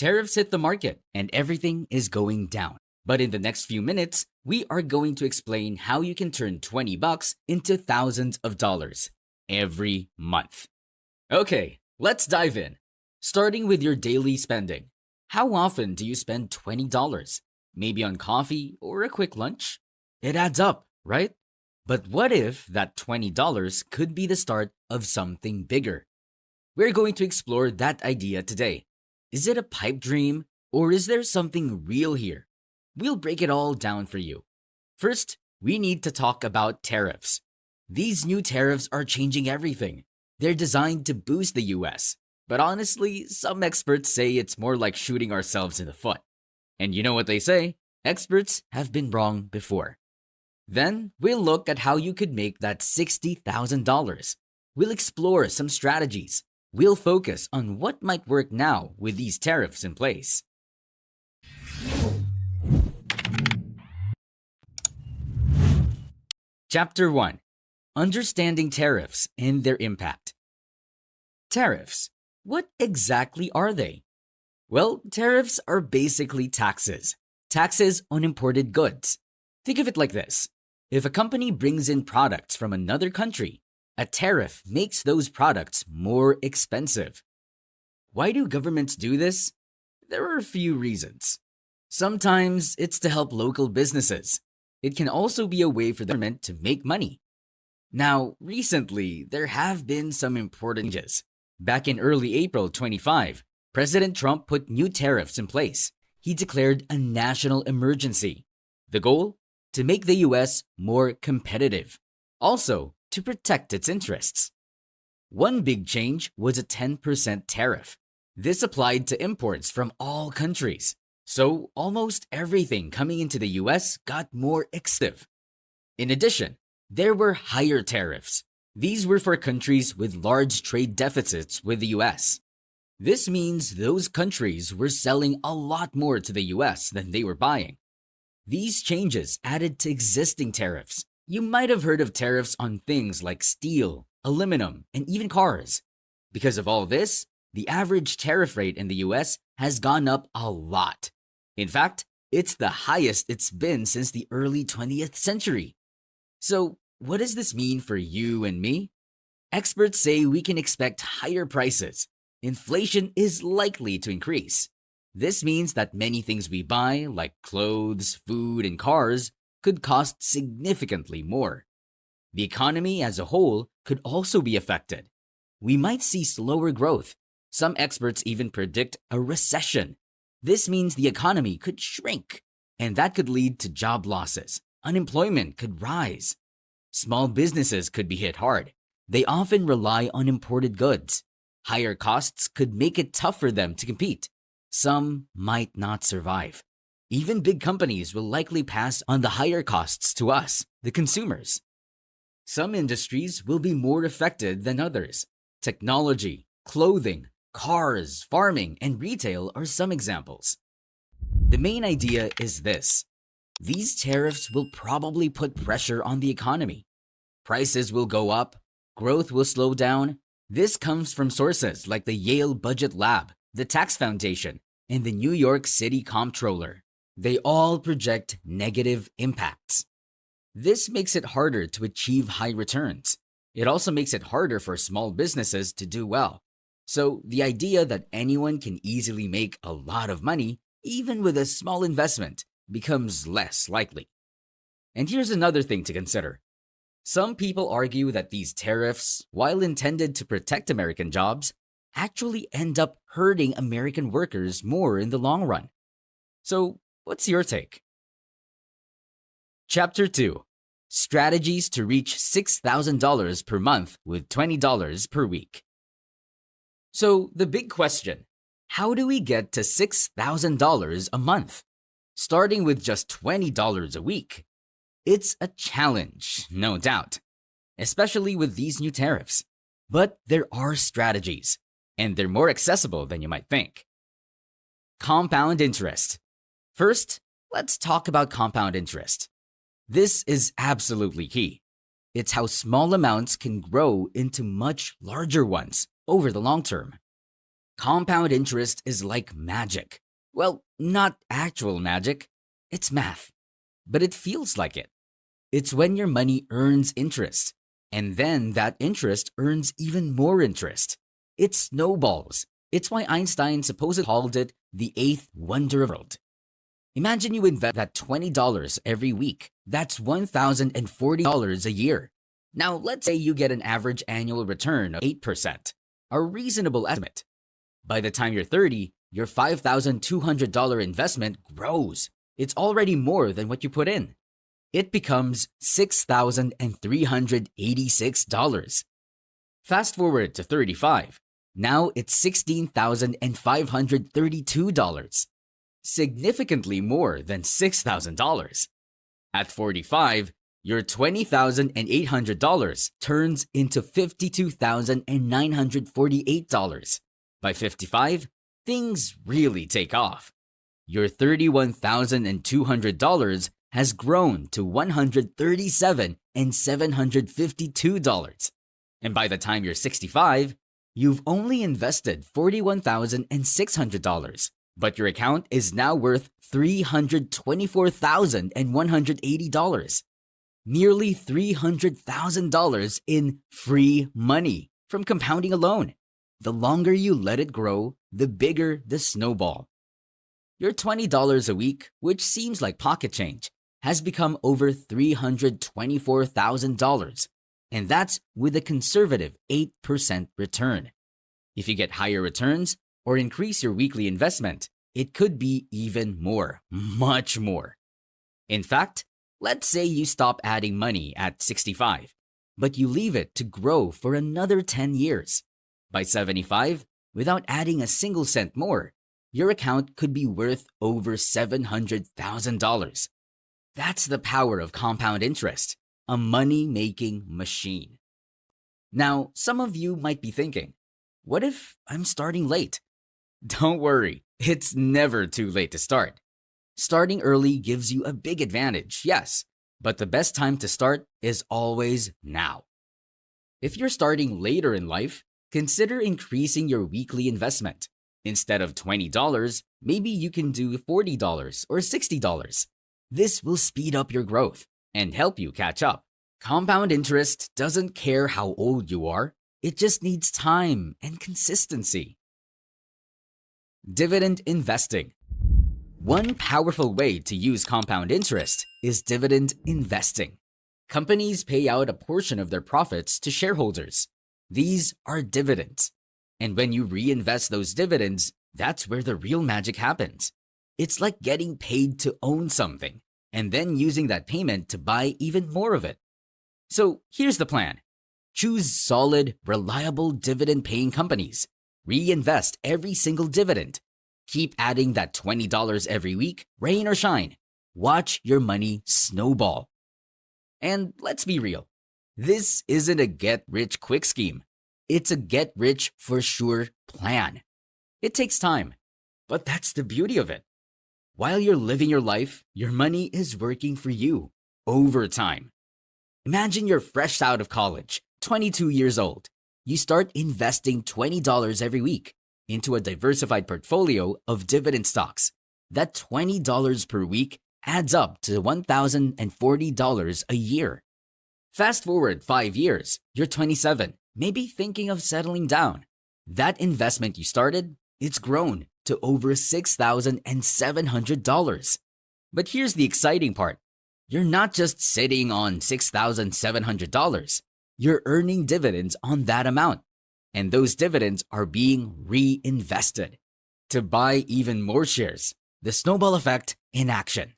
Tariffs hit the market and everything is going down. But in the next few minutes, we are going to explain how you can turn 20 bucks into thousands of dollars every month. Okay, let's dive in. Starting with your daily spending. How often do you spend $20? Maybe on coffee or a quick lunch? It adds up, right? But what if that $20 could be the start of something bigger? We're going to explore that idea today. Is it a pipe dream or is there something real here? We'll break it all down for you. First, we need to talk about tariffs. These new tariffs are changing everything. They're designed to boost the US. But honestly, some experts say it's more like shooting ourselves in the foot. And you know what they say? Experts have been wrong before. Then, we'll look at how you could make that $60,000. We'll explore some strategies. We'll focus on what might work now with these tariffs in place. Chapter 1. Understanding tariffs and their impact. Tariffs. What exactly are they? Well, tariffs are basically taxes. Taxes on imported goods. Think of it like this. If a company brings in products from another country, a tariff makes those products more expensive. Why do governments do this? There are a few reasons. Sometimes it's to help local businesses. It can also be a way for the government to make money. Now, recently, there have been some important changes. Back in early April 25, President Trump put new tariffs in place. He declared a national emergency. The goal? To make the US more competitive. Also, to protect its interests. One big change was a 10% tariff. This applied to imports from all countries. So, almost everything coming into the US got more expensive. In addition, there were higher tariffs. These were for countries with large trade deficits with the US. This means those countries were selling a lot more to the US than they were buying. These changes added to existing tariffs. You might have heard of tariffs on things like steel, aluminum, and even cars. Because of all this, the average tariff rate in the US has gone up a lot. In fact, it's the highest it's been since the early 20th century. So, what does this mean for you and me? Experts say we can expect higher prices. Inflation is likely to increase. This means that many things we buy, like clothes, food, and cars, could cost significantly more. The economy as a whole could also be affected. We might see slower growth. Some experts even predict a recession. This means the economy could shrink, and that could lead to job losses. Unemployment could rise. Small businesses could be hit hard. They often rely on imported goods. Higher costs could make it tough for them to compete. Some might not survive. Even big companies will likely pass on the higher costs to us, the consumers. Some industries will be more affected than others. Technology, clothing, cars, farming, and retail are some examples. The main idea is this. These tariffs will probably put pressure on the economy. Prices will go up, growth will slow down. This comes from sources like the Yale Budget Lab, the Tax Foundation, and the New York City Comptroller. They all project negative impacts. This makes it harder to achieve high returns. It also makes it harder for small businesses to do well. So the idea that anyone can easily make a lot of money, even with a small investment, becomes less likely. And here's another thing to consider. Some people argue that these tariffs, while intended to protect American jobs, actually end up hurting American workers more in the long run. So, what's your take? Chapter 2. Strategies to reach $6,000 per month with $20 per week. So, the big question, how do we get to $6,000 a month? Starting with just $20 a week. It's a challenge, no doubt, especially with these new tariffs. But there are strategies, and they're more accessible than you might think. Compound interest. First, let's talk about compound interest. This is absolutely key. It's how small amounts can grow into much larger ones over the long term. Compound interest is like magic. Well, not actual magic, it's math. But it feels like it. It's when your money earns interest, and then that interest earns even more interest. It snowballs. It's why Einstein supposedly called it the eighth wonder of the world. Imagine you invest that $20 every week. That's $1,040 a year. Now, let's say you get an average annual return of 8%, a reasonable estimate. By the time you're 30, your $5,200 investment grows. It's already more than what you put in. It becomes $6,386. Fast forward to 35. Now it's $16,532. Significantly more than $6,000. At 45, your $20,800 turns into $52,948. By 55, things really take off. Your $31,200 has grown to $137,752. And by the time you're 65, you've only invested $41,600, but your account is now worth $324,180. Nearly $300,000 in free money from compounding alone. The longer you let it grow, the bigger the snowball. Your $20 a week, which seems like pocket change, has become over $324,000, and that's with a conservative 8% return. If you get higher returns or increase your weekly investment, it could be even more, much more. In fact, let's say you stop adding money at 65, but you leave it to grow for another 10 years. By 75, without adding a single cent more, your account could be worth over $700,000. That's the power of compound interest, a money-making machine. Now, some of you might be thinking, what if I'm starting late? Don't worry, it's never too late to start. Starting early gives you a big advantage, yes, but the best time to start is always now. If you're starting later in life, consider increasing your weekly investment. Instead of $20, maybe you can do $40 or $60. This will speed up your growth and help you catch up. Compound interest doesn't care how old you are, it just needs time and consistency. Dividend investing. One powerful way to use compound interest is dividend investing. Companies pay out a portion of their profits to shareholders. These are dividends. And when you reinvest those dividends, that's where the real magic happens. It's like getting paid to own something, and then using that payment to buy even more of it. So here's the plan. Choose solid, reliable dividend-paying companies. Reinvest every single dividend. Keep adding that $20 every week, rain or shine. Watch your money snowball. And let's be real. This isn't a get-rich-quick scheme. It's a get-rich-for-sure plan. It takes time, but that's the beauty of it. While you're living your life, your money is working for you over time. Imagine you're fresh out of college, 22 years old. You start investing $20 every week into a diversified portfolio of dividend stocks. That $20 per week adds up to $1,040 a year. Fast forward 5 years, you're 27, maybe thinking of settling down. That investment you started, it's grown to over $6,700. But here's the exciting part. You're not just sitting on $6,700. You're earning dividends on that amount. And those dividends are being reinvested to buy even more shares. The snowball effect in action.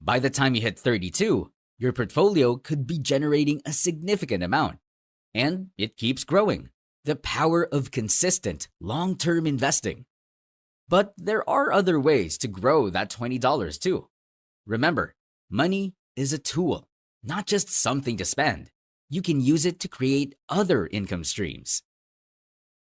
By the time you hit 32, your portfolio could be generating a significant amount. And it keeps growing. The power of consistent, long-term investing. But there are other ways to grow that $20 too. Remember, money is a tool, not just something to spend. You can use it to create other income streams.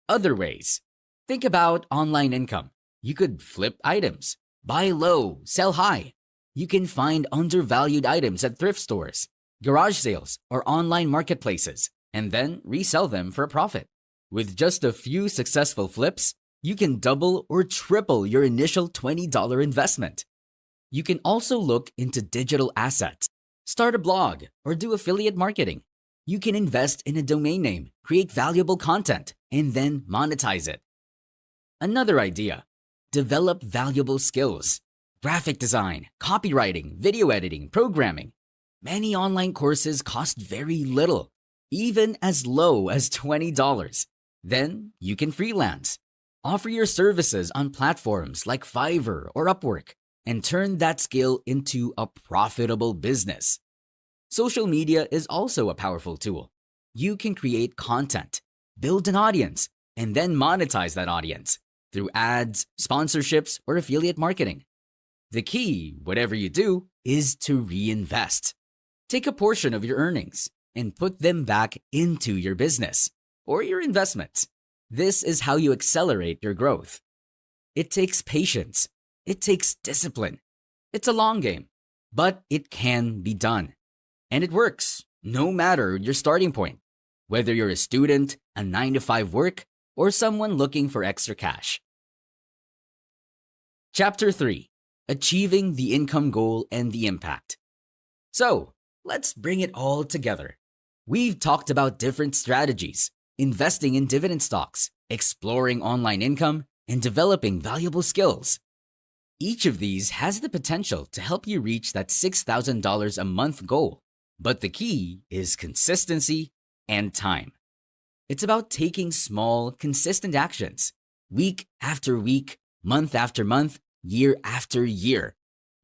Other ways. Think about online income. You could flip items, buy low, sell high. You can find undervalued items at thrift stores, garage sales, or online marketplaces, and then resell them for a profit. With just a few successful flips, You can double or triple your initial $20 investment. You can also look into digital assets, start a blog, or do affiliate marketing. You can invest in a domain name, create valuable content, and then monetize it. Another idea: develop valuable skills. Graphic design, copywriting, video editing, programming. Many online courses cost very little, even as low as $20. Then you can freelance. Offer your services on platforms like Fiverr or Upwork and turn that skill into a profitable business. Social media is also a powerful tool. You can create content, build an audience, and then monetize that audience through ads, sponsorships, or affiliate marketing. The key, whatever you do, is to reinvest. Take a portion of your earnings and put them back into your business or your investments. This is how you accelerate your growth. It takes patience. It takes discipline. It's a long game, but it can be done. And it works, no matter your starting point, whether you're a student, a 9-to-5 work, or someone looking for extra cash. Chapter 3: Achieving the Income Goal and the Impact. So, let's bring it all together. We've talked about different strategies: investing in dividend stocks, exploring online income, and developing valuable skills. Each of these has the potential to help you reach that $6,000 a month goal, but the key is consistency and time. It's about taking small, consistent actions, week after week, month after month, year after year.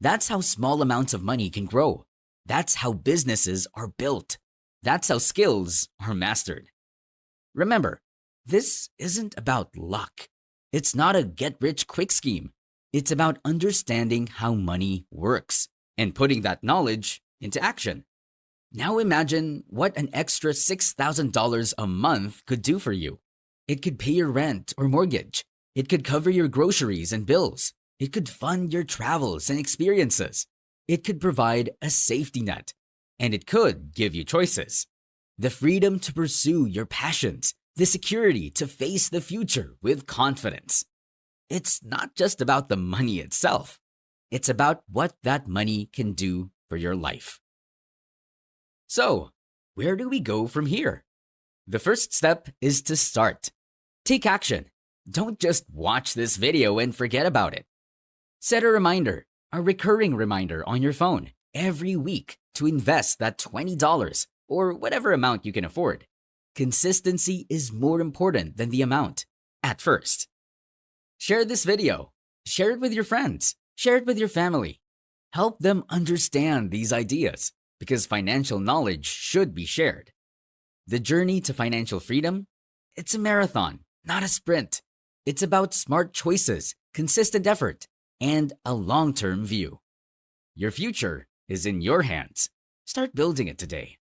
That's how small amounts of money can grow. That's how businesses are built. That's how skills are mastered. Remember, this isn't about luck. It's not a get-rich-quick scheme. It's about understanding how money works and putting that knowledge into action. Now imagine what an extra $6,000 a month could do for you. It could pay your rent or mortgage. It could cover your groceries and bills. It could fund your travels and experiences. It could provide a safety net. And it could give you choices: the freedom to pursue your passions, the security to face the future with confidence. It's not just about the money itself. It's about what that money can do for your life. So, where do we go from here? The first step is to start. Take action. Don't just watch this video and forget about it. Set a reminder, a recurring reminder on your phone every week to invest that $20 or whatever amount you can afford. Consistency is more important than the amount at first. Share this video. Share it with your friends. Share it with your family. Help them understand these ideas, because financial knowledge should be shared. The journey to financial freedom, it's a marathon, not a sprint. It's about smart choices, consistent effort, and a long-term view. Your future is in your hands. Start building it today.